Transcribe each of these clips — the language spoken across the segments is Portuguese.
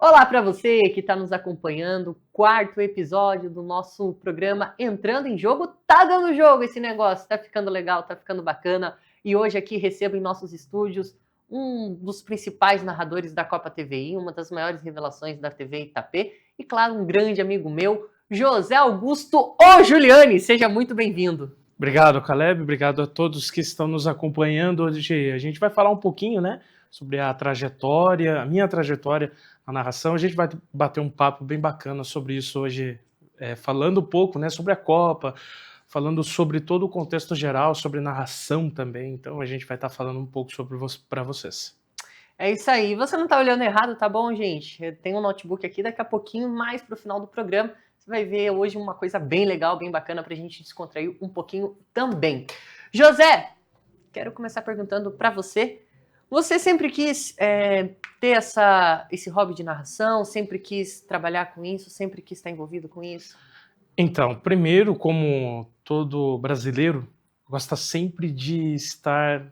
Olá para você que está nos acompanhando, quarto episódio do nosso programa Entrando em Jogo. Tá dando jogo esse negócio, tá ficando legal, tá ficando bacana. E hoje aqui recebo em nossos estúdios um dos principais narradores da Copa TVI, uma das maiores revelações da TV Itapê e, claro, um grande amigo meu, José Augusto O Giuliani. Seja muito bem-vindo. Obrigado, Caleb. Obrigado a todos que estão nos acompanhando. Hoje a gente vai falar um pouquinho, né, sobre a trajetória, a minha trajetória na narração. A gente vai bater um papo bem bacana sobre isso hoje, falando um pouco, né, sobre a Copa, falando sobre todo o contexto geral, sobre narração também. Então a gente vai estar falando um pouco sobre para vocês. É isso aí. Você não tá olhando errado, tá bom, gente? Eu tenho um notebook aqui, daqui a pouquinho, mais pro final do programa, você vai ver hoje uma coisa bem legal, bem bacana pra gente descontrair um pouquinho também. José, quero começar perguntando pra você. Você sempre quis ter esse hobby de narração? Sempre quis trabalhar com isso? Sempre quis estar envolvido com isso? Então, primeiro, como todo brasileiro, gosta sempre de estar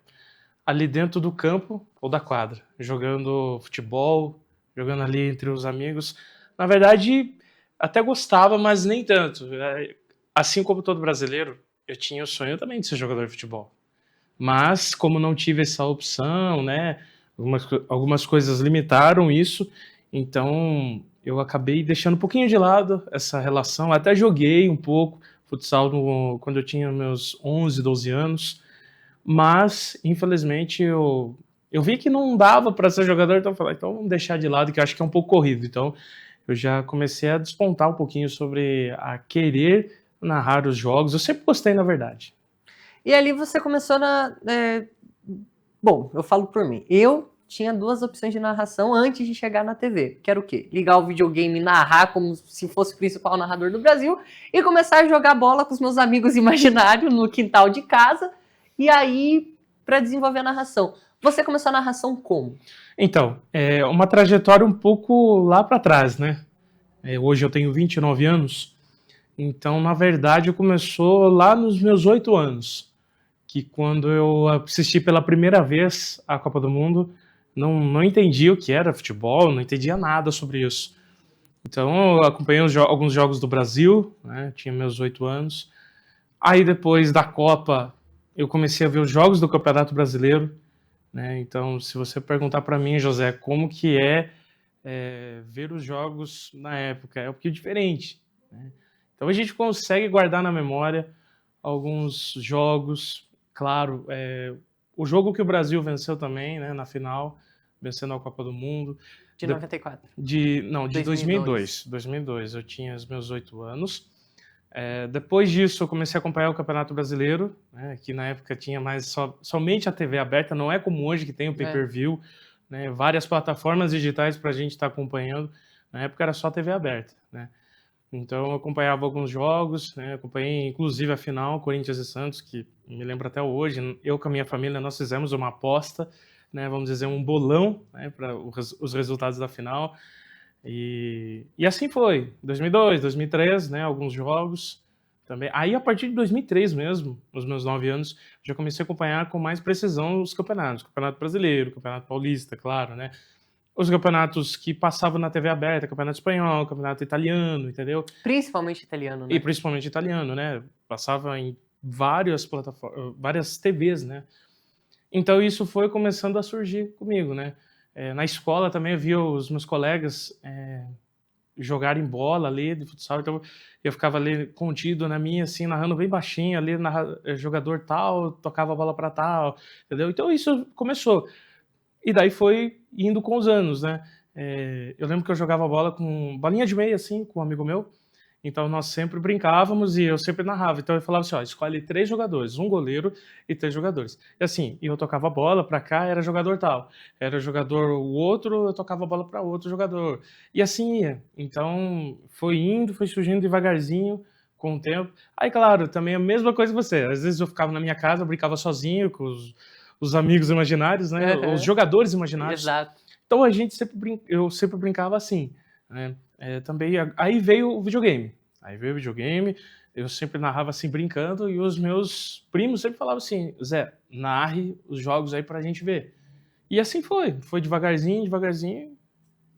ali dentro do campo ou da quadra, jogando futebol, jogando ali entre os amigos. Na verdade, até gostava, mas nem tanto. Assim como todo brasileiro, eu tinha o sonho também de ser jogador de futebol. Mas, como não tive essa opção, né, algumas coisas limitaram isso, então eu acabei deixando um pouquinho de lado essa relação. Até joguei um pouco futsal quando eu tinha meus 11, 12 anos, mas infelizmente eu vi que não dava para ser jogador, então eu falei, então vamos deixar de lado, que eu acho que é um pouco corrido. Então eu já comecei a despontar um pouquinho sobre a querer narrar os jogos. Eu sempre gostei, na verdade. E ali você começou Bom, eu falo por mim. Eu tinha duas opções de narração antes de chegar na TV. Que era o quê? Ligar o videogame e narrar como se fosse o principal narrador do Brasil e começar a jogar bola com os meus amigos imaginários no quintal de casa. E aí, para desenvolver a narração. Você começou a narração como? Então, é uma trajetória um pouco lá para trás, né? Hoje eu tenho 29 anos, então, na verdade, começou lá nos meus 8 anos, que quando eu assisti pela primeira vez a Copa do Mundo, não entendia o que era futebol, não entendia nada sobre isso. Então, eu acompanhei alguns jogos do Brasil, né? Tinha meus 8 anos. Aí, depois da Copa, eu comecei a ver os jogos do Campeonato Brasileiro, né? Então, se você perguntar para mim, José, como que ver os jogos na época, é um pouquinho diferente, né? Então a gente consegue guardar na memória alguns jogos, claro, o jogo que o Brasil venceu também, né, na final, vencendo a Copa do Mundo. De 94? De 2002. 2002, eu tinha os meus 8 anos. Depois disso, eu comecei a acompanhar o Campeonato Brasileiro, né, que na época tinha mais somente a TV aberta, não é como hoje que tem o pay-per-view, né, várias plataformas digitais para a gente estar acompanhando. Na época era só TV aberta, né? Então eu acompanhava alguns jogos, né, acompanhei inclusive a final, Corinthians e Santos, que me lembro até hoje. Eu com a minha família, nós fizemos uma aposta, né, vamos dizer um bolão, né, para os resultados da final. E assim foi, 2002, 2003, né, alguns jogos também. Aí a partir de 2003 mesmo, nos meus 9 anos, já comecei a acompanhar com mais precisão os campeonatos, Campeonato Brasileiro, Campeonato Paulista, claro, né, os campeonatos que passavam na TV aberta, Campeonato Espanhol, Campeonato Italiano, entendeu? Principalmente italiano, né? E principalmente italiano, né, passava em várias plataformas, várias TVs, né. Então isso foi começando a surgir comigo, né. Na escola também eu via os meus colegas jogarem bola ali de futsal, então eu ficava ali contido na minha, assim, narrando bem baixinho ali, jogador tal, tocava a bola para tal, entendeu? Então isso começou. E daí foi indo com os anos, né? Eu lembro que eu jogava bola com bolinha de meia, assim, com um amigo meu. Então nós sempre brincávamos e eu sempre narrava. Então eu falava assim, ó, escolhe 3 jogadores, um goleiro e 3 jogadores. E assim, eu tocava a bola para cá, era jogador tal. Era jogador o outro, eu tocava a bola para outro jogador. E assim ia. Então foi indo, foi surgindo devagarzinho com o tempo. Aí, claro, também a mesma coisa que você. Às vezes eu ficava na minha casa, eu brincava sozinho com os amigos imaginários, né? Os jogadores imaginários. Exato. Então eu sempre brincava assim, né? Também, aí veio o videogame. Eu sempre narrava assim, brincando, e os meus primos sempre falavam assim, Zé, narre os jogos aí pra gente ver. E assim foi devagarzinho,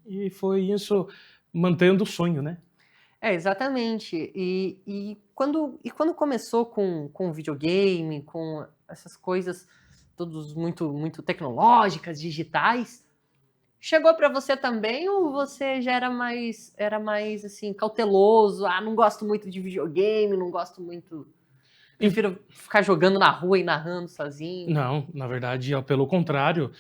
e foi isso mantendo o sonho, né? Exatamente. E quando começou com videogame, com essas coisas todos muito tecnológicas, digitais, chegou para você também ou você já era mais assim cauteloso? Ah, não gosto muito de videogame, não gosto muito, prefiro ficar jogando na rua e narrando sozinho. Não, na verdade, pelo contrário,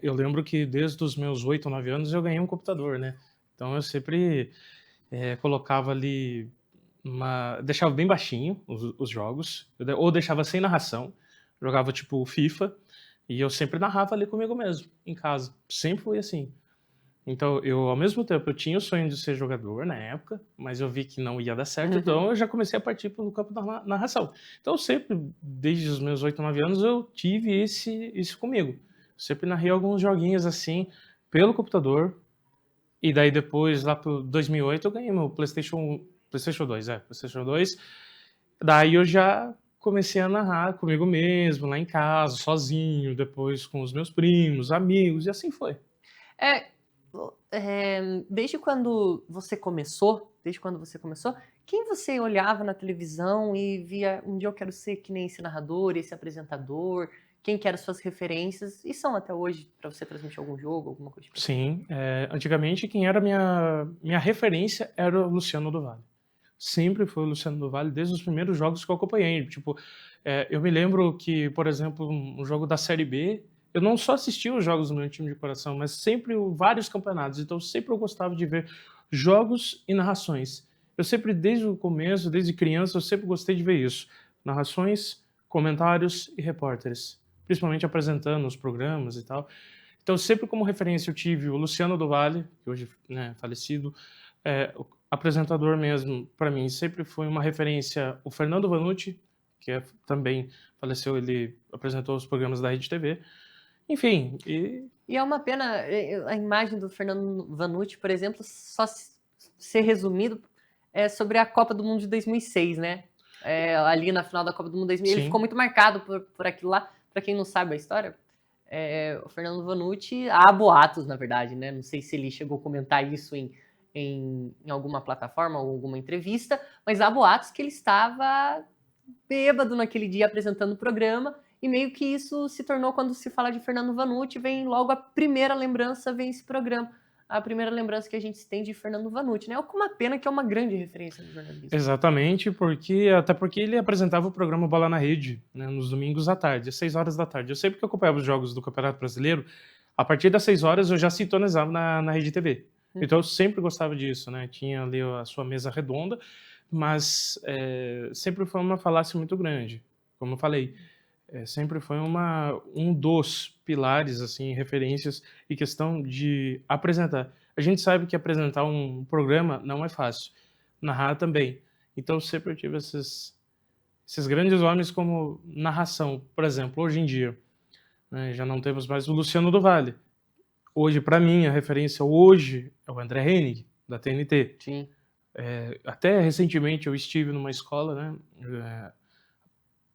eu lembro que desde os meus 8 ou 9 anos eu ganhei um computador, né? Então eu sempre colocava ali deixava bem baixinho os jogos, ou deixava sem narração, jogava tipo FIFA, e eu sempre narrava ali comigo mesmo, em casa. Sempre foi assim. Então, ao mesmo tempo, eu tinha o sonho de ser jogador na época, mas eu vi que não ia dar certo, então eu já comecei a partir para o campo da narração. Então, eu sempre, desde os meus 8, 9 anos, eu tive isso comigo. Sempre narrei alguns joguinhos assim, pelo computador, e daí depois, lá pro 2008, eu ganhei meu PlayStation 2, PlayStation 2. Daí eu já comecei a narrar comigo mesmo, lá em casa, sozinho, depois com os meus primos, amigos, e assim foi. Desde quando você começou, quem você olhava na televisão e via, um dia eu quero ser que nem esse narrador, esse apresentador, quem que eram suas referências, e são até hoje para você transmitir algum jogo, alguma coisa tipo? Sim, antigamente quem era minha referência era o Luciano do Vale. Sempre foi o Luciano do Vale, desde os primeiros jogos que eu acompanhei. Tipo, eu me lembro que, por exemplo, um jogo da Série B, eu não só assistia os jogos do meu time de coração, mas sempre vários campeonatos. Então, sempre eu gostava de ver jogos e narrações. Eu sempre, desde o começo, desde criança, eu sempre gostei de ver isso. Narrações, comentários e repórteres. Principalmente apresentando os programas e tal. Então, sempre como referência eu tive o Luciano do Vale, que hoje é falecido, o apresentador mesmo, para mim, sempre foi uma referência o Fernando Vanucci, que também faleceu, ele apresentou os programas da Rede TV. Enfim, E é uma pena a imagem do Fernando Vanucci, por exemplo, só ser resumido sobre a Copa do Mundo de 2006, né? Ali na final da Copa do Mundo 2000, ele ficou muito marcado por aquilo lá. Para quem não sabe a história, o Fernando Vanucci, há boatos, na verdade, né? Não sei se ele chegou a comentar isso em alguma plataforma ou alguma entrevista, mas há boatos que ele estava bêbado naquele dia apresentando o programa, e meio que isso se tornou, quando se fala de Fernando Vanucci, vem logo a primeira lembrança, vem esse programa. A primeira lembrança que a gente tem de Fernando Vanucci, né? Uma pena que é uma grande referência no jornalismo. Exatamente, até porque ele apresentava o programa Bola na Rede, né, nos domingos à tarde, às 6 horas da tarde. Eu sempre que acompanhava os jogos do Campeonato Brasileiro, a partir das 6 horas eu já sintonizava na Rede TV. Então eu sempre gostava disso, né? Tinha ali a sua mesa redonda, mas sempre foi uma falácia muito grande. Como eu falei, sempre foi um dos pilares, assim, referências e questão de apresentar. A gente sabe que apresentar um programa não é fácil, narrar também. Então sempre eu tive esses grandes homens como narração. Por exemplo, hoje em dia, né, já não temos mais o Luciano do Vale. Hoje, para mim, a referência hoje é o André Hennig, da TNT. Sim. Até recentemente eu estive numa escola, né,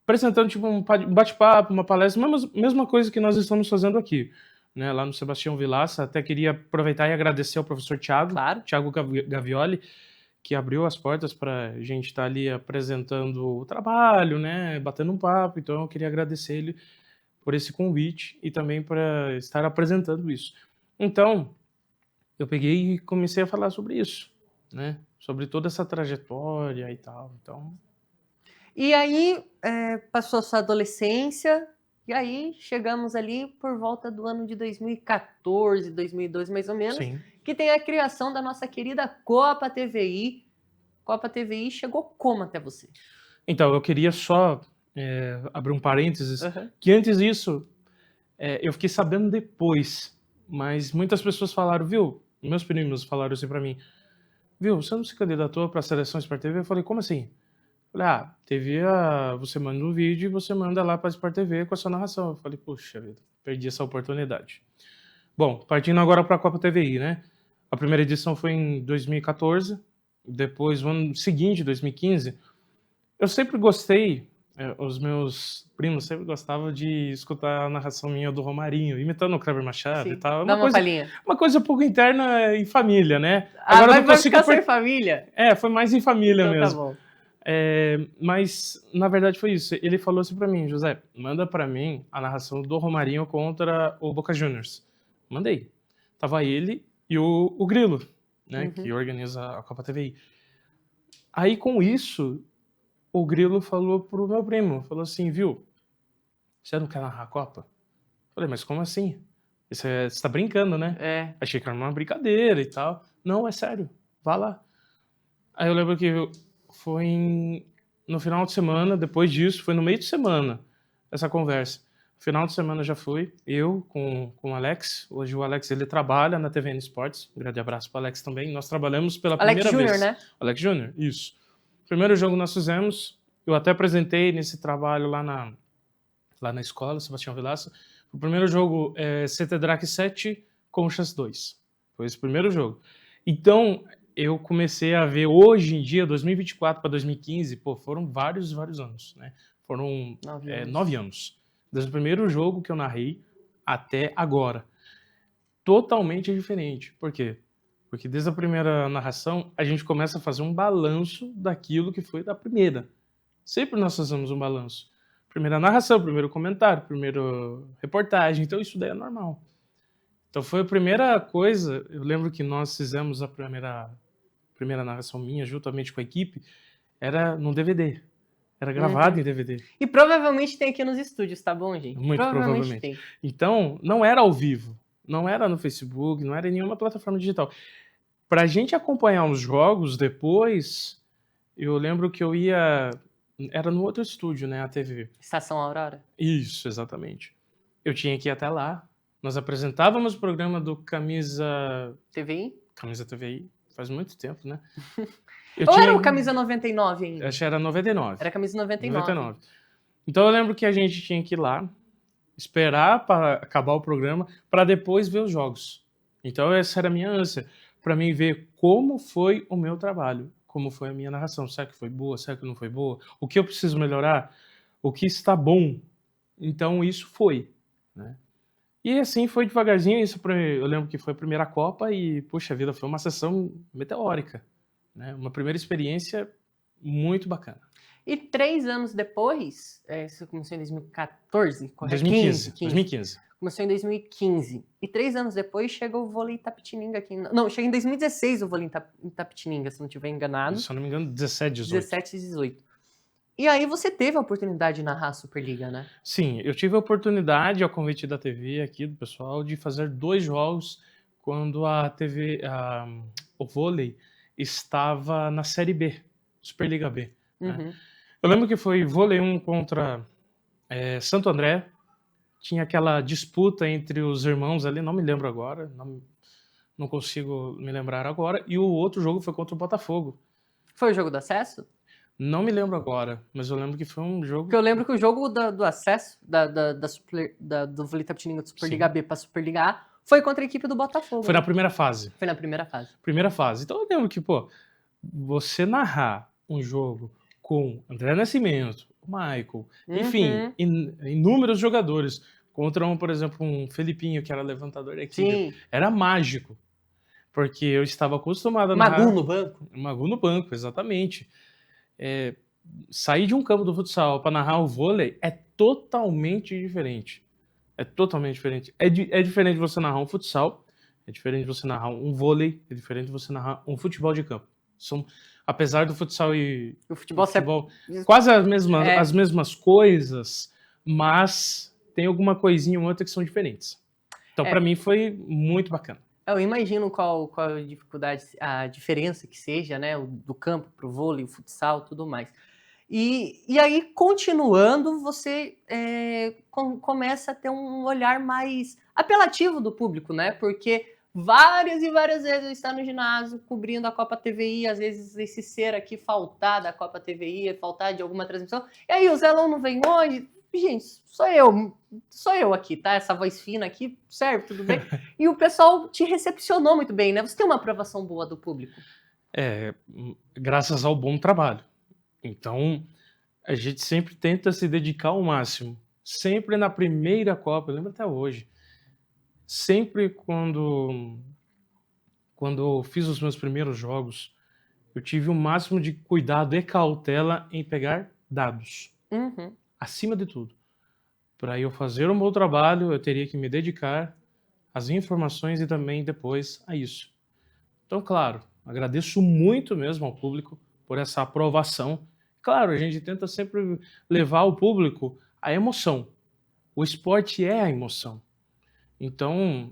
apresentando tipo um bate-papo, uma palestra, mesma coisa que nós estamos fazendo aqui, né, lá no Sebastião Vilaça. Até queria aproveitar e agradecer ao professor Thiago, Claro. Thiago Gavioli, que abriu as portas para a gente estar ali apresentando o trabalho, né, batendo um papo. Então eu queria agradecer ele por esse convite e também para estar apresentando isso. Então, eu peguei e comecei a falar sobre isso, né, sobre toda essa trajetória e tal. Então, E aí, passou a sua adolescência, e aí chegamos ali por volta do ano de 2014, 2012 mais ou menos, sim. que tem a criação da nossa querida Copa TVI. Copa TVI chegou como até você? Então, eu queria só abrir um parênteses, que antes disso, eu fiquei sabendo depois, mas muitas pessoas falaram, viu, meus primos falaram assim pra mim, viu, você não se candidatou pra seleção Sport TV? Eu falei, como assim? Eu falei, você manda um vídeo e você manda lá pra Sport TV com a sua narração. Eu falei, puxa vida, perdi essa oportunidade. Bom, partindo agora pra Copa TVI, né? A primeira edição foi em 2014, depois, no ano seguinte, 2015, eu sempre gostei, Os meus primos sempre gostavam de escutar a narração minha do Romarinho, imitando o Kleber Machado e Sim. tal. Dá uma palhinha. Uma coisa um pouco interna em família, né? Agora eu não vai consigo ficar sem família? foi mais em família Então mesmo. tá bom. Mas, na verdade, foi isso. Ele falou assim pra mim, José, manda pra mim a narração do Romarinho contra o Boca Juniors. Mandei. Tava ele e o Grilo, né, que organiza a Copa TVI. Aí, com isso, o Grilo falou pro meu primo, falou assim, viu, você não quer narrar a Copa? Falei, mas como assim? Você tá brincando, né? Achei que era uma brincadeira e tal. Não, é sério, vá lá. Aí eu lembro que foi no final de semana, depois disso, foi no meio de semana essa conversa. No final de semana já fui, eu com o Alex. Hoje o Alex ele trabalha na TVN Esportes. Um grande abraço para o Alex também. Nós trabalhamos pela primeira vez. Alex Júnior, né? Alex Júnior, isso. Primeiro jogo nós fizemos, eu até apresentei nesse trabalho lá na escola, Sebastião Vilaça. O primeiro jogo é CT Drac 7, Conchas 2. Foi esse primeiro jogo. Então, eu comecei a ver hoje em dia, 2024 para 2015, foram vários anos, né? Foram 9 anos. Desde o primeiro jogo que eu narrei até agora. Totalmente diferente. Por quê? Porque desde a primeira narração, a gente começa a fazer um balanço daquilo que foi da primeira. Sempre nós fazemos um balanço. Primeira narração, primeiro comentário, primeiro reportagem. Então, isso daí é normal. Então, foi a primeira coisa. Eu lembro que nós fizemos a primeira narração minha, juntamente com a equipe, era no DVD. Era gravado em DVD. E provavelmente tem aqui nos estúdios, tá bom, gente? Muito provavelmente. Tem. Então, não era ao vivo. Não era no Facebook, não era em nenhuma plataforma digital. Pra gente acompanhar os jogos depois, eu lembro que eu ia... Era no outro estúdio, né? A TV. Estação Aurora. Isso, exatamente. Eu tinha que ir até lá. Nós apresentávamos o programa do Camisa... TVI? Camisa TVI. Faz muito tempo, né? Era o Camisa 99 ainda? Acho que era 99. Era Camisa 99. Então eu lembro que a gente tinha que ir lá, esperar para acabar o programa, para depois ver os jogos. Então essa era a minha ânsia, para mim ver como foi o meu trabalho, como foi a minha narração. Será que foi boa? Será que não foi boa? O que eu preciso melhorar? O que está bom? Então isso foi, né? E assim foi devagarzinho, eu lembro que foi a primeira Copa e, puxa vida, foi uma sessão meteórica, né? Uma primeira experiência muito bacana. E 3 anos depois, você começou em 2014, correto? 2015. Começou em 2015. E 3 anos depois chega o vôlei Itapetininga aqui. Não, chega em 2016 o vôlei Itapetininga, se não estiver enganado. Se eu não me engano, 17, 18. 17 e 18. E aí você teve a oportunidade de narrar a Superliga, né? Sim, eu tive a oportunidade, ao convite da TV aqui, do pessoal, de fazer 2 jogos quando a TV, o vôlei, estava na Série B, Superliga B. Né? Eu lembro que foi vôlei 1 contra Santo André, tinha aquela disputa entre os irmãos ali, não me lembro agora, não consigo me lembrar agora, e o outro jogo foi contra o Botafogo. Foi o jogo do acesso? Não me lembro agora, mas eu lembro que foi um jogo... Porque eu lembro que o jogo do acesso, do vôlei Itapetininga de Superliga B para Superliga A, foi contra a equipe do Botafogo. Foi na primeira fase. Foi na primeira fase. Primeira fase. Então eu lembro que, você narrar um jogo com André Nascimento, o Michael, enfim, inúmeros jogadores, contra por exemplo, um Felipinho, que era levantador daqui, era mágico. Porque eu estava acostumado a narrar... Magu no banco. Magu no banco, exatamente. Sair de um campo do futsal para narrar o vôlei é totalmente diferente. É totalmente diferente. É diferente de você narrar um futsal, é diferente de você narrar um vôlei, é diferente de você narrar um futebol de campo. Apesar do futsal e o futebol quase as mesmas coisas, mas tem alguma coisinha ou outra que são diferentes. Então, para mim, foi muito bacana. Eu imagino qual a dificuldade, a diferença que seja, né, do campo para o vôlei, o futsal, tudo mais. E aí, continuando, você começa a ter um olhar mais apelativo do público, né? Porque várias e várias vezes eu estou no ginásio cobrindo a Copa TVI, às vezes esse ser aqui faltar da Copa TVI, faltar de alguma transmissão. E aí, o Zelão não vem hoje? Gente, sou eu aqui, tá? Essa voz fina aqui, serve, tudo bem? E o pessoal te recepcionou muito bem, né? Você tem uma aprovação boa do público. Graças ao bom trabalho. Então, A gente sempre tenta se dedicar ao máximo. Sempre na primeira Copa, eu lembro até hoje. Sempre quando eu fiz os meus primeiros jogos, eu tive o máximo de cuidado e cautela em pegar dados, Uhum. acima de tudo. Para eu fazer um bom trabalho, eu teria que me dedicar às informações e também depois a isso. Então, claro, agradeço muito mesmo ao público por essa aprovação. Claro, a gente tenta sempre levar ao público a emoção. O esporte é a emoção. Então,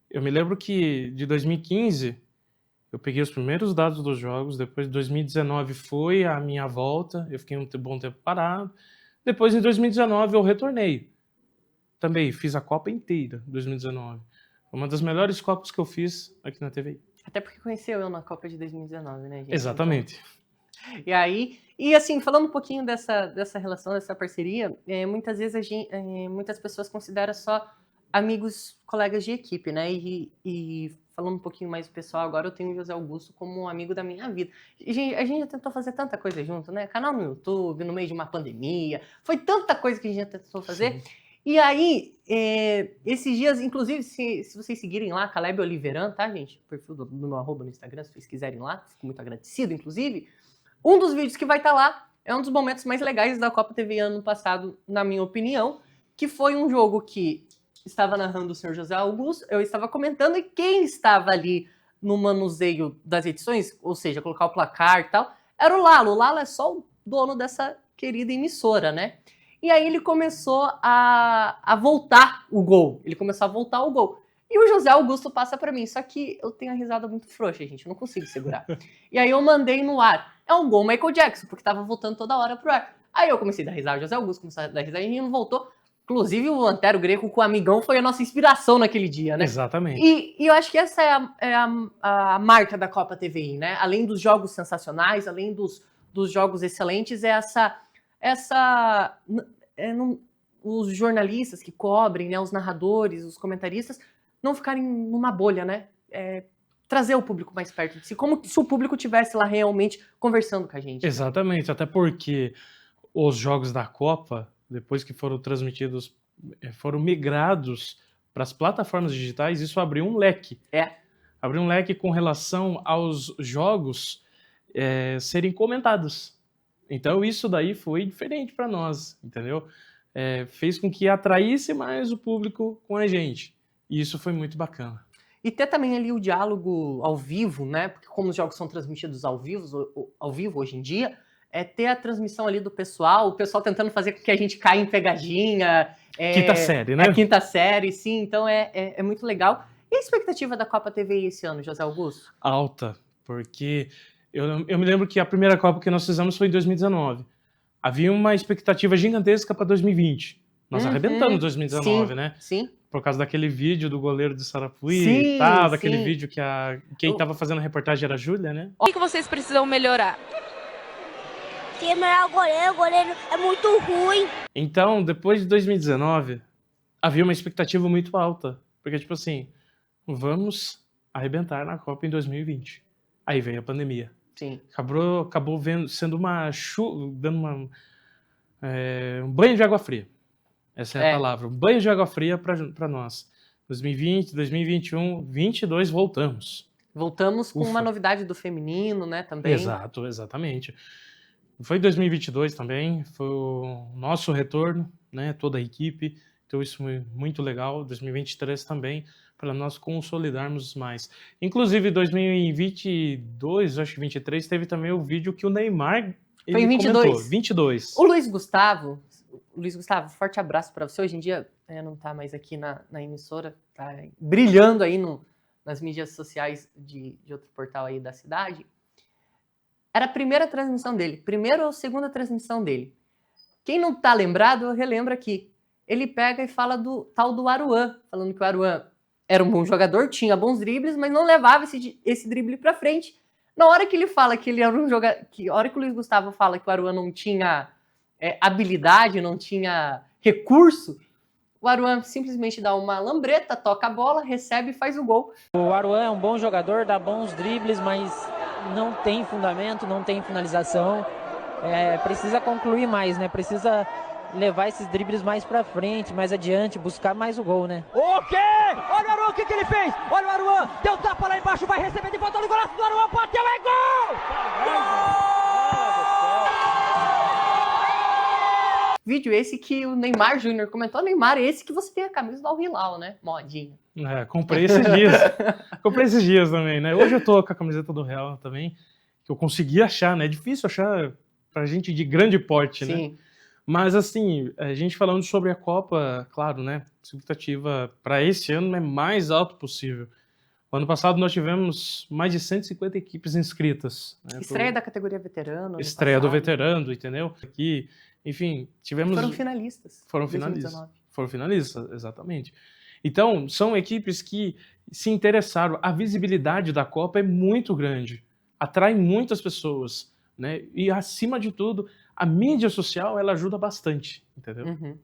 eu me lembro que de 2015 eu peguei os primeiros dados dos jogos, depois de 2019 foi a minha volta, eu fiquei um bom tempo parado. Depois, em 2019, eu retornei. Também fiz a Copa inteira, 2019. Uma das melhores Copas que eu fiz aqui na TVI. Até porque conheceu eu na Copa de 2019, né, gente? Exatamente. Então, e aí, e assim, falando um pouquinho dessa relação, dessa parceria, muitas vezes muitas pessoas consideram só amigos, colegas de equipe, né? E falando um pouquinho mais do pessoal, agora eu tenho o José Augusto como um amigo da minha vida. A gente já tentou fazer tanta coisa junto, né? Canal no YouTube, no meio de uma pandemia, foi tanta coisa que a gente já tentou fazer. Sim. E aí, esses dias, inclusive, se vocês seguirem lá, Caleb Oliveran, tá, gente? O perfil do meu arroba no Instagram, se vocês quiserem lá, fico muito agradecido, inclusive. Um dos vídeos que vai estar lá é um dos momentos mais legais da Copa TV ano passado, na minha opinião, que foi um jogo que estava narrando o senhor José Augusto, eu estava comentando, e quem estava ali no manuseio das edições, ou seja, colocar o placar e tal, era o Lalo. O Lalo é só o dono dessa querida emissora, né? E aí ele começou a voltar o gol. Ele começou a voltar o gol. E o José Augusto passa pra mim. Só que eu tenho a risada muito frouxa, gente. Eu não consigo segurar. E aí eu mandei no ar. É um gol Michael Jackson, porque tava voltando toda hora pro ar. Aí eu comecei a dar risada. O José Augusto começou a dar risada e não voltou. Inclusive o Antero Greco com o Amigão foi a nossa inspiração naquele dia, né? Exatamente. E eu acho que essa é a marca da Copa TVI, né? Além dos jogos sensacionais, além dos jogos excelentes, os jornalistas que cobrem, né, os narradores, os comentaristas, não ficarem numa bolha, né? Trazer o público mais perto de si, como se o público estivesse lá realmente conversando com a gente. Exatamente, até porque os jogos da Copa, depois que foram transmitidos, foram migrados para as plataformas digitais, isso abriu um leque. Abriu um leque com relação aos jogos serem comentados. Então isso daí foi diferente para nós, entendeu? Fez com que atraísse mais o público com a gente. E isso foi muito bacana. E ter também ali o diálogo ao vivo, né? Porque como os jogos são transmitidos ao vivo hoje em dia, ter a transmissão ali do pessoal, o pessoal tentando fazer com que a gente caia em pegadinha. Quinta série, né? Quinta série, sim. Então é muito legal. E a expectativa da Copa TV esse ano, José Augusto? Alta, porque eu me lembro que a primeira Copa que nós fizemos foi em 2019. Havia uma expectativa gigantesca para 2020. Nós arrebentamos 2019, sim, né? Sim. Por causa daquele vídeo do goleiro de Sarapuí e tal, daquele vídeo que quem estava fazendo a reportagem era a Júlia, né? O que vocês precisam melhorar? Tem que melhorar o goleiro é muito ruim. Então, depois de 2019, havia uma expectativa muito alta. Porque, tipo assim, vamos arrebentar na Copa em 2020. Aí veio a pandemia. Sim. Acabou sendo dando um banho de água fria. Essa é a palavra. Um banho de água fria para nós. 2020, 2021, 2022, voltamos. Voltamos com uma novidade do feminino, né, também. Exatamente. Foi 2022 também, foi o nosso retorno, né, toda a equipe. Então isso foi muito legal. 2023 também, para nós consolidarmos mais. Inclusive, 2022, acho que 2023, teve também o vídeo que o Neymar foi em 22. Comentou. 22. O Luiz Gustavo, forte abraço para você. Hoje em dia não tá mais aqui na emissora, tá brilhando aí nas mídias sociais de outro portal aí da cidade. Era a primeira transmissão dele, primeira ou segunda transmissão dele. Quem não tá lembrado, eu relembro aqui. Ele pega e fala do tal do Aruan, falando que o Aruan era um bom jogador, tinha bons dribles, mas não levava esse drible para frente. Na hora que ele fala que ele era um jogador, a hora que o Luiz Gustavo fala que o Aruan não tinha habilidade, não tinha recurso, o Aruan simplesmente dá uma lambreta, toca a bola, recebe e faz o gol. O Aruan é um bom jogador, dá bons dribles, mas não tem fundamento, não tem finalização. precisa concluir mais, né? Precisa levar esses dribles mais pra frente, mais adiante, buscar mais o gol, né? O quê? Olha o Aruan, o que ele fez? Olha o Aruan, deu tapa lá embaixo, vai receber de volta no golaço do Aruan, bateu, é gol! Vídeo esse que o Neymar Júnior comentou. Neymar, esse que você tem a camisa do Al Hilal, né? Modinha. Comprei esses dias. Comprei esses dias também, né? Hoje eu tô com a camiseta do Real também, que eu consegui achar, né? É difícil achar pra gente de grande porte, né? Sim. Mas, assim, a gente falando sobre a Copa, claro, né? A expectativa para esse ano é mais alto possível. O ano passado nós tivemos mais de 150 equipes inscritas. Né? Estreia da categoria veterano. Estreia do veterano, entendeu? Aqui, enfim, tivemos... Foram finalistas. Foram finalistas. Foram finalistas, exatamente. Então, são equipes que se interessaram. A visibilidade da Copa é muito grande. Atrai muitas pessoas, né? E, acima de tudo, a mídia social, ela ajuda bastante, entendeu? Uhum.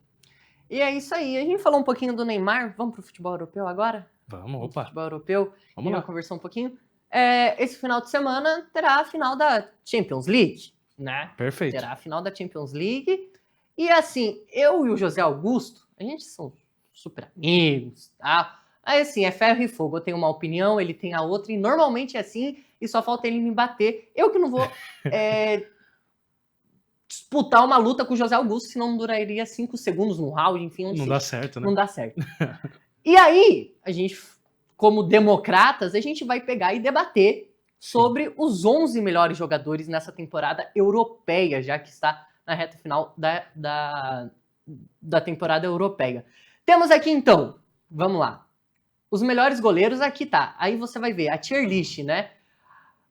E é isso aí. A gente falou um pouquinho do Neymar. Vamos pro futebol europeu agora? Vamos, opa. Futebol europeu. Vamos lá. Conversar um pouquinho. Esse final de semana terá a final da Champions League, né? Perfeito. Terá a final da Champions League. E assim, eu e o José Augusto, a gente são super amigos, tá? Aí assim, é ferro e fogo. Eu tenho uma opinião, ele tem a outra. E normalmente é assim, e só falta ele me bater. Eu que não vou... disputar uma luta com o José Augusto, senão não duraria 5 segundos no round, enfim. Não dá certo, né? Não dá certo. E aí, a gente, como democratas, a gente vai pegar e debater sobre os 11 melhores jogadores nessa temporada europeia, já que está na reta final da temporada europeia. Temos aqui, então, vamos lá. Os melhores goleiros, aqui tá. Aí você vai ver a tier list, né?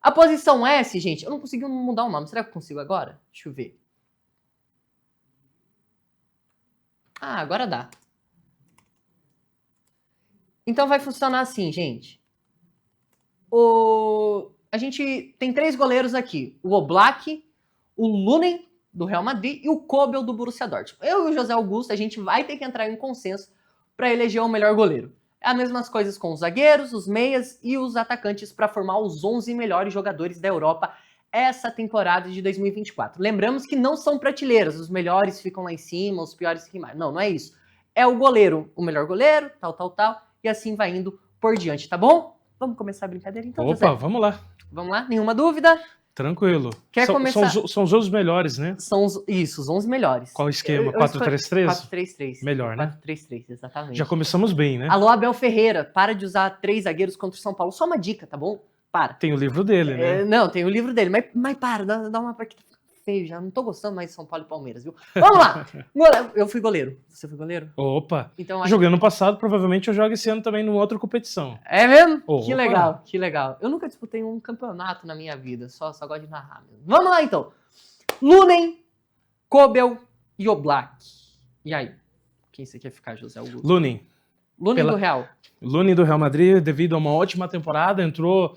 A posição S, gente, eu não consegui mudar o nome. Será que eu consigo agora? Deixa eu ver. Ah, agora dá. Então vai funcionar assim, gente. A gente tem 3 goleiros aqui. O Oblak, o Lunin, do Real Madrid, e o Kobel, do Borussia Dortmund. Eu e o José Augusto, a gente vai ter que entrar em consenso para eleger o melhor goleiro. É as mesmas coisas com os zagueiros, os meias e os atacantes para formar os 11 melhores jogadores da Europa essa temporada de 2024. Lembramos que não são prateleiras, os melhores ficam lá em cima, os piores ficam mais. Não, não é isso. É o goleiro, o melhor goleiro, tal, e assim vai indo por diante, tá bom? Vamos começar a brincadeira então, Opa, José? vamos lá. Vamos lá? Nenhuma dúvida? Tranquilo. Quer começar? São os 11 melhores, né? São os 11 melhores. Qual o esquema? 4-3-3? 4-3-3? Melhor, né? 4-3-3, exatamente. Já começamos bem, né? Alô, Abel Ferreira, para de usar 3 zagueiros contra o São Paulo. Só uma dica, tá bom? Para. Tem o livro dele, né? Não, tem o livro dele, mas para, dá uma porque tá feio já. Não tô gostando mais de São Paulo e Palmeiras, viu? Vamos lá! Eu fui goleiro. Você foi goleiro? Opa! Então, Joguei ano passado, provavelmente eu jogo esse ano também numa outra competição. É mesmo? Opa. Que legal, que legal. Eu nunca disputei um campeonato na minha vida, só gosto de narrar mesmo. Vamos lá então! Lunin, Kobel e Oblak. E aí? Quem você quer ficar, José Augusto? Lunin. Lunin do Real. Lunin do Real Madrid, devido a uma ótima temporada, entrou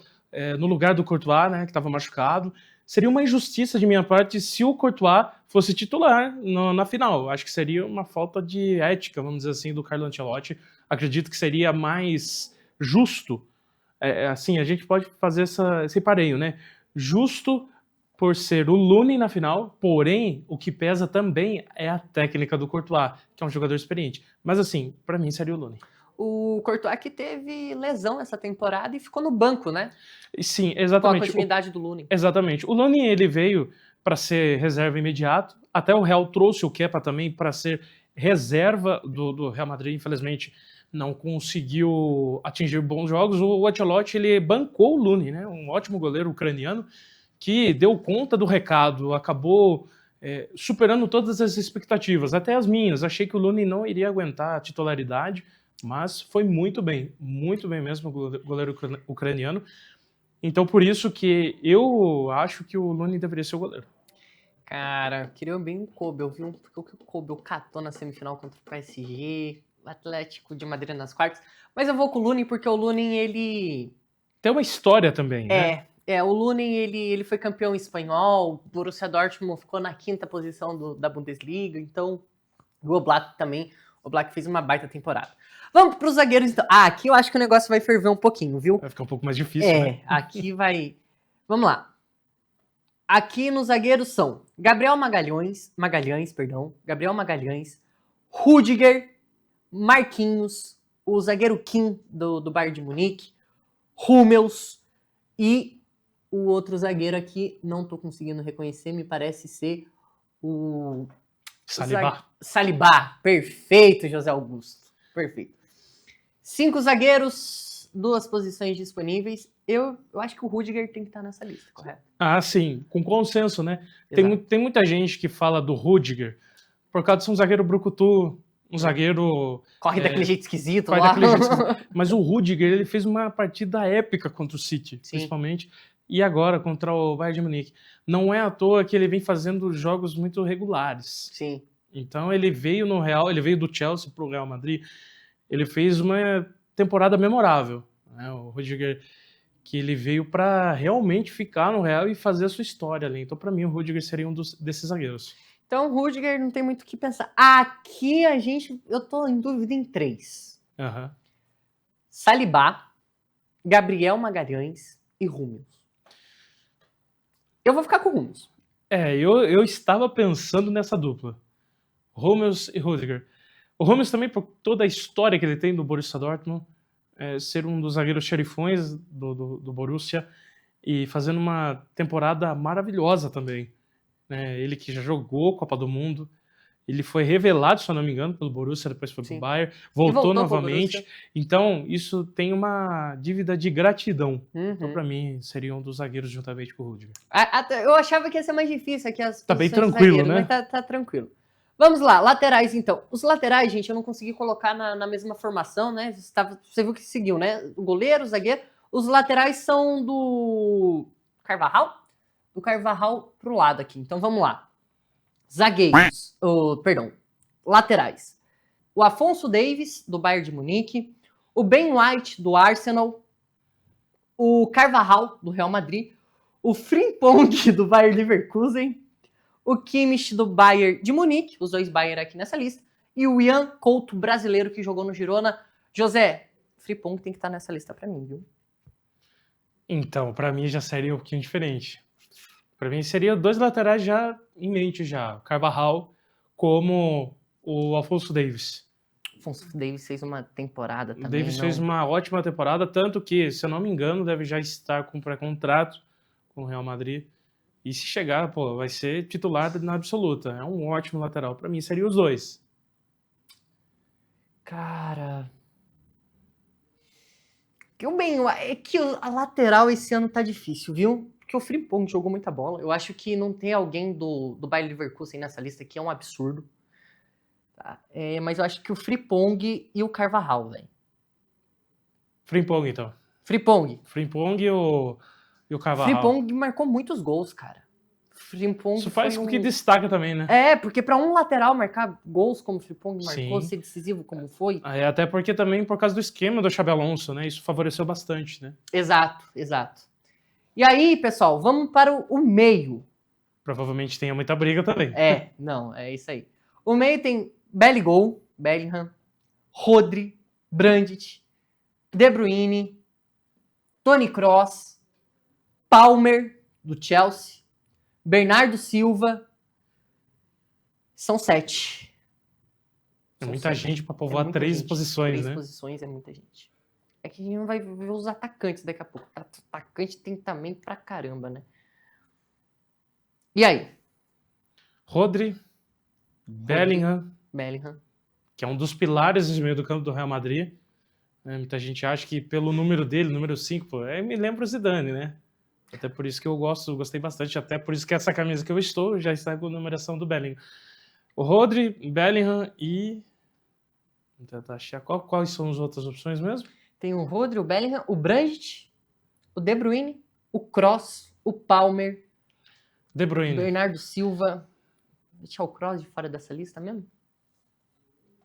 no lugar do Courtois, né, que estava machucado. Seria uma injustiça de minha parte se o Courtois fosse titular na final. Acho que seria uma falta de ética, vamos dizer assim, do Carlo Ancelotti. Acredito que seria mais justo. Assim, a gente pode fazer esse pareio, né? Justo por ser o Lunin na final, porém, o que pesa também é a técnica do Courtois, que é um jogador experiente. Mas assim, para mim seria o Lunin. O Courtois que teve lesão essa temporada e ficou no banco, né? Sim, exatamente. Com a continuidade do Lunin. Exatamente. O Lunin, ele veio para ser reserva imediato. Até o Real trouxe o Kepa também para ser reserva do Real Madrid. Infelizmente, não conseguiu atingir bons jogos. O Ancelotti, ele bancou o Lunin, né? Um ótimo goleiro ucraniano que deu conta do recado, acabou superando todas as expectativas, até as minhas. Achei que o Lunin não iria aguentar a titularidade, mas foi muito bem mesmo o goleiro ucraniano. Então, por isso que eu acho que o Lunin deveria ser o goleiro. Cara, queria bem o Kobel, viu? Porque o Kobel catou na semifinal contra o PSG, o Atlético de Madrid nas quartas. Mas eu vou com o Lunin porque o Lunin, ele... Tem uma história também, né? O Lunin, ele foi campeão espanhol, o Borussia Dortmund ficou na 5ª posição da Bundesliga, então o Oblak também, o Oblak fez uma baita temporada. Vamos para os zagueiros, então. Aqui eu acho que o negócio vai ferver um pouquinho, viu? Vai ficar um pouco mais difícil, né? Aqui vai... Vamos lá. Aqui nos zagueiros são Gabriel Magalhães, Rüdiger, Marquinhos, o zagueiro Kim do Bayern de Munique, Hummels e o outro zagueiro aqui, não tô conseguindo reconhecer, me parece ser o... Saliba. Perfeito, José Augusto. Perfeito. 5 zagueiros, 2 posições disponíveis. Eu acho que o Rüdiger tem que estar nessa lista, correto? Ah, sim, com consenso, né? Tem muita gente que fala do Rüdiger por causa de ser um zagueiro brucutu, um zagueiro... Corre daquele jeito esquisito corre lá. daquele jeito esquisito. Mas o Rüdiger, ele fez uma partida épica contra o City, Sim. principalmente, e agora contra o Bayern de Munique. Não é à toa que ele vem fazendo jogos muito regulares. Sim. Então ele veio no Real, ele veio do Chelsea pro Real Madrid, ele fez uma temporada memorável, né? O Rüdiger, que ele veio para realmente ficar no Real e fazer a sua história ali. Então, para mim, o Rüdiger seria um desses zagueiros. Então, o Rüdiger não tem muito o que pensar. Aqui eu tô em dúvida em 3. Uhum. Saliba, Gabriel Magalhães e Hummels. Eu vou ficar com o Hummels. Eu estava pensando nessa dupla. Hummels e Rüdiger. O Hummels também, por toda a história que ele tem do Borussia Dortmund, ser um dos zagueiros xerifões do Borussia e fazendo uma temporada maravilhosa também. Né? Ele que já jogou Copa do Mundo, ele foi revelado, se eu não me engano, pelo Borussia, depois foi pro Bayern, voltou novamente. Então, isso tem uma dívida de gratidão. Uhum. Então, para mim, seria um dos zagueiros juntamente com o Rüdiger. Eu achava que ia ser mais difícil aqui as Tá bem posições de tranquilo, zagueiro, né? mas tá tranquilo. Vamos lá, laterais então. Os laterais, gente, eu não consegui colocar na mesma formação, né? Você viu que seguiu, né? O goleiro, o zagueiro. Os laterais são do Carvajal? Do Carvajal pro lado aqui. Então vamos lá. Zagueiros. Laterais. O Afonso Davies, do Bayern de Munique. O Ben White, do Arsenal. O Carvajal, do Real Madrid. O Frimpong, do Bayer Leverkusen. O Kimmich, do Bayern de Munique. Os 2 Bayern aqui nessa lista. E o Ian Couto, brasileiro, que jogou no Girona. José, Frimpong tem que estar nessa lista pra mim, viu? Então, para mim já seria um pouquinho diferente. Para mim seria 2 laterais já em mente já. Carvajal como o Afonso Davies. Afonso Davies fez uma temporada também. O Davies fez uma ótima temporada, tanto que, se eu não me engano, deve já estar com pré-contrato com o Real Madrid. E se chegar, vai ser titular na absoluta. É um ótimo lateral. Para mim seria os 2. Cara... É que a lateral esse ano tá difícil, viu? Porque o Frimpong jogou muita bola. Eu acho que não tem alguém do Bayer Leverkusen nessa lista aqui, é um absurdo. Tá? Mas eu acho que o Frimpong e o Carvajal, velho. Frimpong, então. Frimpong E o Carvajal. Frimpong marcou muitos gols, cara. Frimpong Isso faz com que destaca também, né? Porque pra um lateral marcar gols como o Frimpong marcou, ser decisivo como foi... Até porque também por causa do esquema do Xabi Alonso, né? Isso favoreceu bastante, né? Exato. E aí, pessoal, vamos para o meio. Provavelmente tenha muita briga também. É isso aí. O meio tem Bellingham, Rodri, Brandt, De Bruyne, Toni Kroos, Palmer, do Chelsea, Bernardo Silva. São 7. É muita gente para povoar 3 posições, né? 3 posições é muita gente. É que a gente não vai ver os atacantes daqui a pouco. Atacante tem também pra caramba, né? E aí? Rodri, Bellingham, que é um dos pilares do meio do campo do Real Madrid. Muita gente acha que pelo número dele, número 5, me lembra o Zidane, né? Até por isso que eu gostei bastante, até por isso que essa camisa que eu estou já está com a numeração do Bellingham. O Rodri, Bellingham e... Vou tentar achar quais são as outras opções mesmo? Tem o Rodri, o Bellingham, o Brandt, o De Bruyne, o Kroos, o Palmer, De Bruyne. Bernardo Silva. Deixar o Kroos de fora dessa lista mesmo?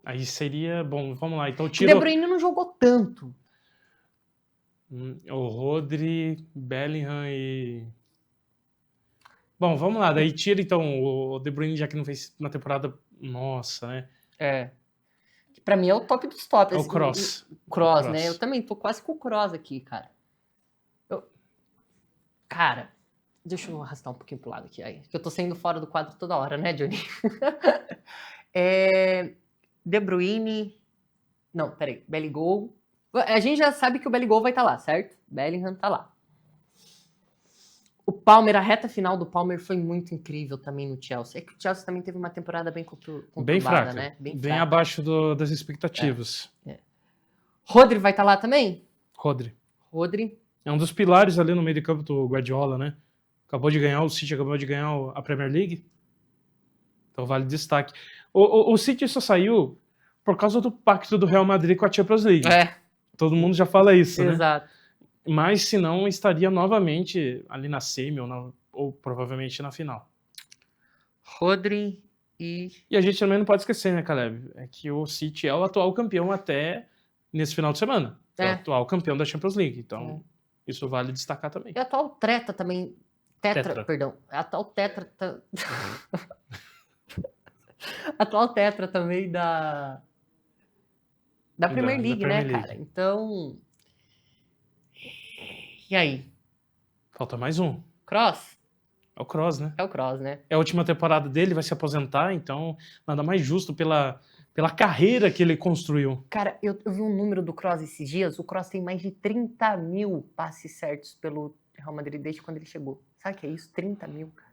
Aí seria... Bom, vamos lá. Então O De Bruyne não jogou tanto. O Rodri, Bellingham e... Bom, vamos lá. Daí tira, então, o De Bruyne, já que não fez uma temporada... Nossa, né? Pra mim é o top dos tops. É o Kroos. O Kroos, né? Eu também tô quase com o Kroos aqui, cara. Deixa eu arrastar um pouquinho pro lado aqui. Aí, que eu tô saindo fora do quadro toda hora, né, Johnny? De Bruyne. Não, peraí. Bellingham. A gente já sabe que o Bellingham vai estar lá, certo? Bellingham tá lá. O Palmer, a reta final do Palmer foi muito incrível também no Chelsea. É que o Chelsea também teve uma temporada bem conturbada, Bem fraca, né? bem fraca. abaixo das expectativas. Rodri vai estar lá também? Rodri. É um dos pilares ali no meio de campo do Guardiola, né? Acabou de ganhar, o City acabou de ganhar a Premier League. Então vale destaque. O City só saiu por causa do pacto do Real Madrid com a Champions League. Todo mundo já fala isso, né? Exato. Mas se não, estaria novamente ali na semi ou provavelmente na final. Rodri e a gente também não pode esquecer, né, Caleb? É que o City é o atual campeão até nesse final de semana. É o atual campeão da Champions League. Então, isso vale destacar também. E a atual treta também. Perdão. A atual tetra. Atual tetra também da Premier League, da né, Premier cara? Então. E aí? Falta mais um. Kroos? É o Kroos, né? É o Kroos, né? É a última temporada dele, vai se aposentar, então nada mais justo pela carreira que ele construiu. Cara, eu vi um número do Kroos esses dias. O Kroos tem mais de 30 mil passes certos pelo Real Madrid desde quando ele chegou. Sabe o que é isso? 30 mil, cara.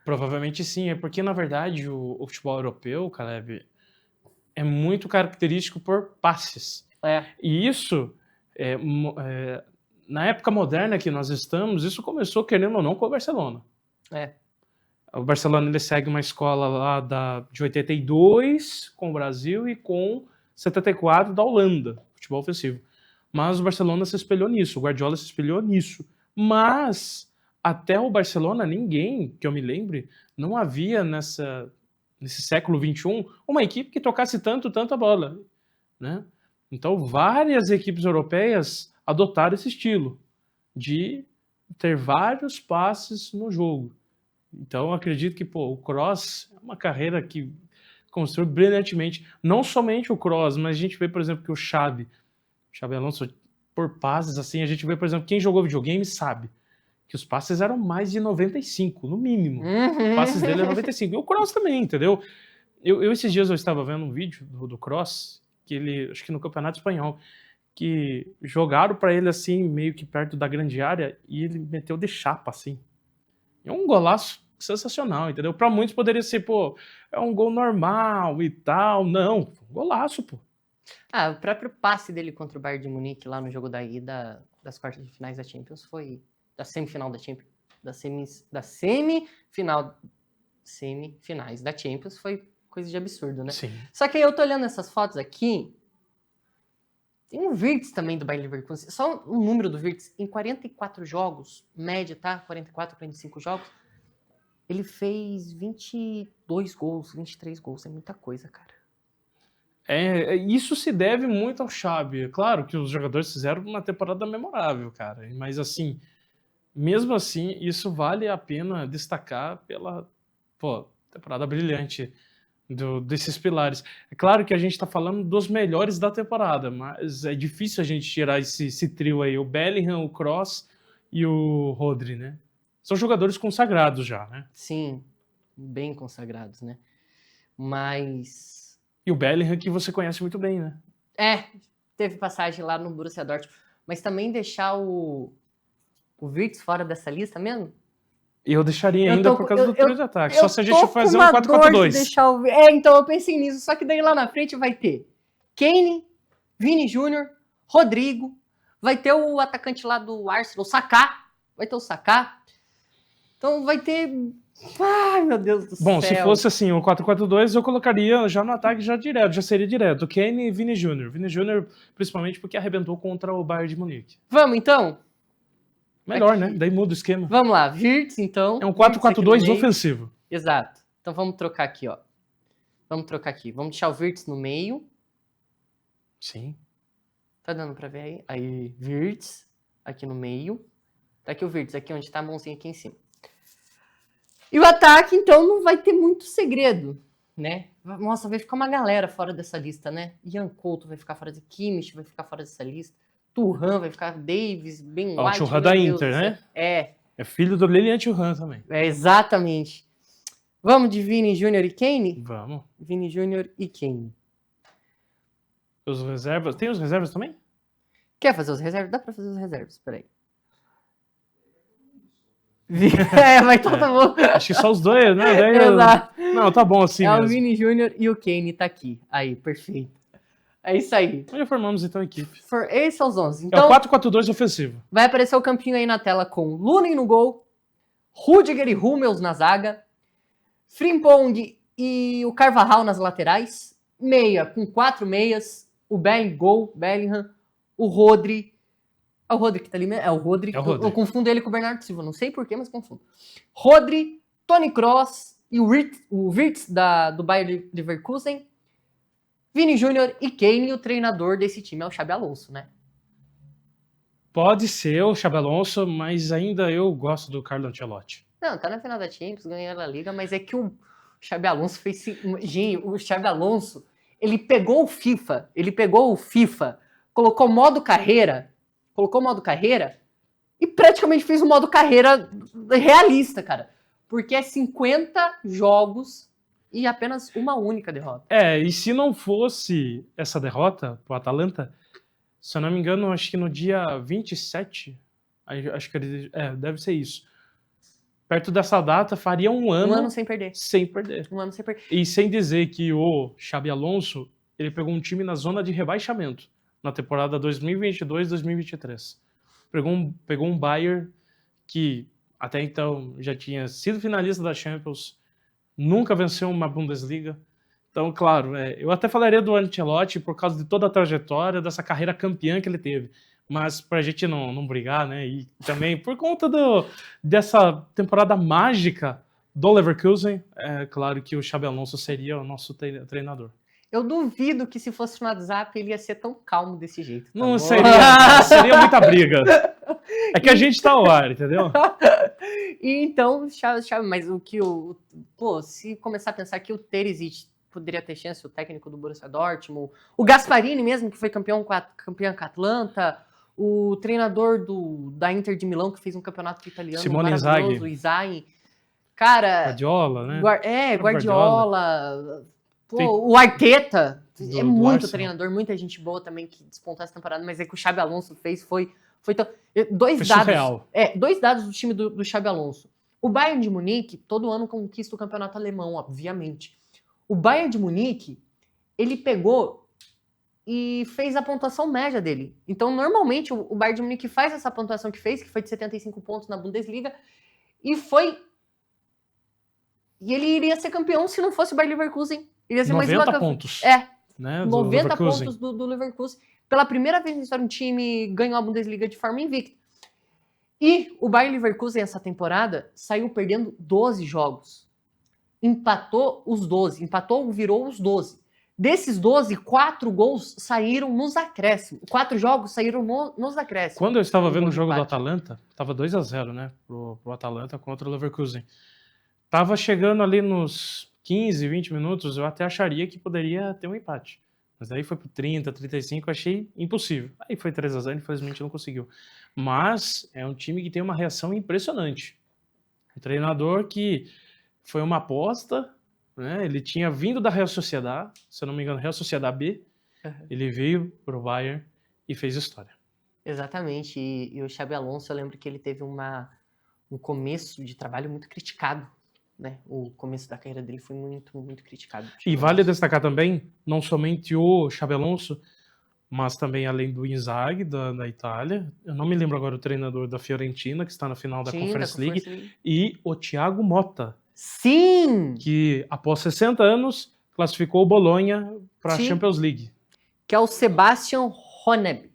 Provavelmente sim, é porque, na verdade, o futebol europeu, Caleb, é muito característico por passes. E isso, na época moderna que nós estamos, isso começou, querendo ou não, com o Barcelona. O Barcelona ele segue uma escola lá de 82 com o Brasil e com 74 da Holanda, futebol ofensivo. Mas o Barcelona se espelhou nisso, o Guardiola se espelhou nisso. Mas até o Barcelona, ninguém, que eu me lembre, não havia nesse século XXI uma equipe que tocasse tanto a bola, né? Então várias equipes europeias adotaram esse estilo de ter vários passes no jogo. Então eu acredito que o Kroos é uma carreira que construiu brilhantemente. Não somente o Kroos, mas a gente vê, por exemplo, que o Xabi Alonso, por passes, assim, a gente vê, por exemplo, quem jogou videogame sabe que os passes eram mais de 95, no mínimo. Os passes dele eram 95. E o Kroos também, entendeu? Esses dias eu estava vendo um vídeo do Kroos, que ele, acho que no Campeonato Espanhol, que jogaram para ele assim, meio que perto da grande área, e ele meteu de chapa, assim. É um golaço sensacional, entendeu? Para muitos poderia ser, é um gol normal e tal. Não, um golaço, pô. O próprio passe dele contra o Bayern de Munique lá no jogo da ida das quartas de finais da Champions foi da semifinal da Champions, semifinais da Champions foi coisa de absurdo, né? Sim. Só que aí eu tô olhando essas fotos aqui, tem um Wirtz também do Bayer Leverkusen, só o número do Wirtz, em 44 jogos, média, tá? 44, 45 jogos, ele fez 22 gols, 23 gols, é muita coisa, cara. Isso se deve muito ao Xabi. Claro que os jogadores fizeram uma temporada memorável, cara, mas assim, mesmo assim, isso vale a pena destacar pela temporada brilhante desses pilares. É claro que a gente está falando dos melhores da temporada, mas é difícil a gente tirar esse trio aí, o Bellingham, o Kroos e o Rodri, né? São jogadores consagrados já, né? Sim, bem consagrados, né? Mas... E o Bellingham que você conhece muito bem, né? Teve passagem lá no Borussia Dortmund, mas também deixar o Wirtz fora dessa lista mesmo? Eu deixaria ainda por causa do trio de ataque. Só se a gente fazer um 4-4-2. Então eu pensei nisso. Só que daí lá na frente vai ter Kane, Vini Júnior, Rodrigo, vai ter o atacante lá do Arsenal, o Saka. Vai ter o Saka. Então vai ter... Ai, meu Deus do céu. Bom, se fosse assim, o 4-4-2, eu colocaria já no ataque já seria direto. Kane e Vini Júnior. Vini Júnior, principalmente porque arrebentou contra o Bayern de Munique. Vamos, então? Melhor, né? Daí muda o esquema. Vamos lá, Wirtz, então. É um 4-4-2 ofensivo. Exato. Então vamos trocar aqui, ó. Vamos deixar o Wirtz no meio. Sim. Tá dando pra ver aí? Aí, Wirtz, aqui no meio. Tá aqui o Wirtz, aqui onde tá a mãozinha aqui em cima. E o ataque, então, não vai ter muito segredo, né? Nossa, vai ficar uma galera fora dessa lista, né? Ian Couto vai ficar fora dessa lista, Kimmich vai ficar fora dessa lista, Thuram vai ficar, Davis, Ben White. O Thuram da Inter, né? É filho do Lilian Thuram também. É, exatamente. Vamos de Vini Júnior e Kane? Vamos. Vini Júnior e Kane. Os reservas. Tem os reservas também? Quer fazer os reservas? Dá pra fazer os reservas, peraí. Mas então tá bom. Acho que só os dois, né? Daí Exato. Não, tá bom assim É mesmo. o Vini Júnior e o Kane, tá aqui. Aí, perfeito. É isso aí. Já formamos então a equipe. Esses são os 11. É Então, o 4-4-2 ofensivo. vai aparecer o campinho aí na tela com Lunin no gol, Rudiger e Hummels na zaga, Frimpong e o Carvajal nas laterais, meia com 4 meias, o Bellingham, o Rodri. É o Rodri que tá ali mesmo? É o Rodri. É o Rodri. Eu confundo ele com o Bernardo Silva, não sei porquê, mas confundo. Rodri, Toni Kroos e o Wirtz do Bayer Leverkusen, Vini Júnior e Kane, e o treinador desse time é o Xabi Alonso, né? Pode ser o Xabi Alonso, mas ainda eu gosto do Carlo Ancelotti. Não, tá na final da Champions, ganhou a Liga, mas é que o Xabi Alonso fez... Gente, o Xabi Alonso, ele pegou o FIFA, colocou modo carreira e praticamente fez um modo carreira realista, cara. Porque é 50 jogos e apenas uma única derrota. E se não fosse essa derrota pro Atalanta, se eu não me engano, acho que no dia 27, acho que deve ser isso. Perto dessa data, faria um ano sem perder. sem perder. Um ano sem perder. E sem dizer que o Xabi Alonso, ele pegou um time na zona de rebaixamento na temporada 2022-2023. Pegou um Bayern que até então já tinha sido finalista da Champions, nunca venceu uma Bundesliga. Então, claro, eu até falaria do Ancelotti por causa de toda a trajetória, dessa carreira campeã que ele teve. Mas pra gente não brigar, né? E também por conta dessa temporada mágica do Leverkusen, é claro que o Xabi Alonso seria o nosso treinador. Eu duvido que se fosse no WhatsApp ele ia ser tão calmo desse jeito. Tá Não bom? seria muita briga. É que a gente tá ao ar, entendeu? E então, mas se começar a pensar que o Terzic poderia ter chance, o técnico do Borussia Dortmund, o Gasparini mesmo, que foi campeão com a Atlanta, o treinador da Inter de Milão, que fez um campeonato italiano Simone maravilhoso, o Inzaghi. Cara... Guardiola, né? Guardiola. Pô, o Arteta é muito Arsenal. treinador, muita gente boa também que despontou essa temporada, mas é que o Xabi Alonso fez foi tão... Foi surreal. Dois dados do time do Xabi Alonso. O Bayern de Munique, todo ano conquista o campeonato alemão, obviamente. O Bayern de Munique, ele pegou e fez a pontuação média dele. Então, normalmente, o Bayern de Munique faz essa pontuação que foi de 75 pontos na Bundesliga, e ele iria ser campeão se não fosse o Bayer Leverkusen. Iria ser 90 pontos. Né, 90 pontos do Leverkusen. Pela primeira vez na história, um time ganhou a Bundesliga de forma invicta. E o Bayer Leverkusen, essa temporada, saiu perdendo 12 jogos. Empatou, virou os 12. Desses 12, 4 gols saíram nos acréscimos. 4 jogos saíram nos acréscimos. Quando eu estava vendo o jogo do Atalanta, estava 2-0, né? Pro Atalanta contra o Leverkusen. Tava chegando ali nos 15, 20 minutos, eu até acharia que poderia ter um empate. Mas aí foi pro 30, 35, achei impossível. Aí foi 3-0, infelizmente não conseguiu. Mas é um time que tem uma reação impressionante. Um treinador que foi uma aposta, né? Ele tinha vindo da Real Sociedad, se eu não me engano, Real Sociedad B. Ele veio pro Bayern e fez história. Exatamente. E o Xabi Alonso, eu lembro que ele teve um começo de trabalho muito criticado. Né? O começo da carreira dele foi muito, muito criticado. E vale destacar também, não somente o Xabi Alonso, mas também além do Inzaghi, da Itália. Eu não me lembro agora o treinador da Fiorentina, que está na final da Conference League. E o Thiago Motta. Sim! Que após 60 anos classificou o Bologna para a Champions League. Que é o Sebastian Honeeb,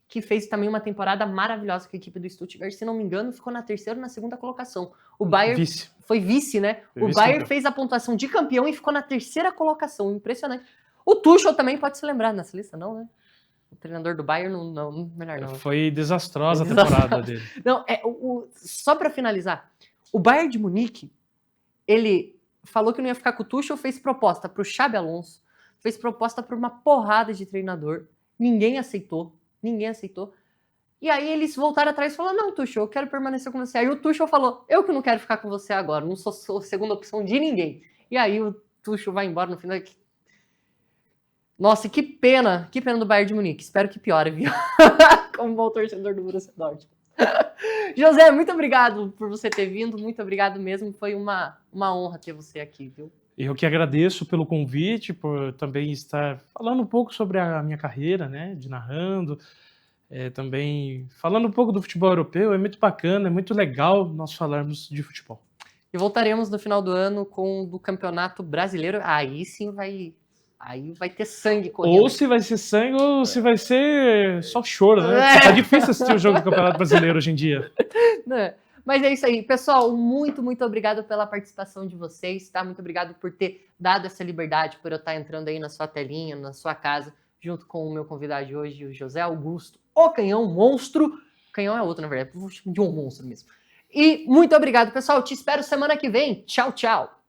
que fez também uma temporada maravilhosa com a equipe do Stuttgart. Se não me engano, ficou na terceira ou na segunda colocação. O Bayern foi vice, né? O Bayern fez a pontuação de campeão e ficou na terceira colocação. Impressionante. O Tuchel também pode se lembrar nessa lista, não, né? O treinador do Bayern, melhor não. Foi desastrosa a temporada dele. Não, só para finalizar, o Bayern de Munique, ele falou que não ia ficar com o Tuchel, fez proposta para o Xabi Alonso, fez proposta para uma porrada de treinador, ninguém aceitou. E aí eles voltaram atrás e falaram, não, Tuchel, eu quero permanecer com você. Aí o Tuchel falou, eu que não quero ficar com você agora, não sou a segunda opção de ninguém. E aí o Tuchel vai embora no final. Nossa, que pena do Bayern de Munique. Espero que piore, viu? Como bom torcedor do Borussia Dortmund. José, muito obrigado por você ter vindo, muito obrigado mesmo. Foi uma honra ter você aqui, viu? Eu que agradeço pelo convite, por também estar falando um pouco sobre a minha carreira, né, de narrando, também falando um pouco do futebol europeu. É muito bacana, é muito legal nós falarmos de futebol. E voltaremos no final do ano com o do Campeonato Brasileiro. Aí sim vai ter sangue correndo. Ou se vai ser sangue ou se vai ser só choro, né? Tá difícil assistir o jogo do Campeonato Brasileiro hoje em dia. Mas é isso aí. Pessoal, muito, muito obrigado pela participação de vocês, tá? Muito obrigado por ter dado essa liberdade, por eu estar entrando aí na sua telinha, na sua casa, junto com o meu convidado de hoje, o José Augusto, o Canhão Monstro. Canhão é outro, na verdade, de um monstro mesmo. E muito obrigado, pessoal. Te espero semana que vem. Tchau, tchau.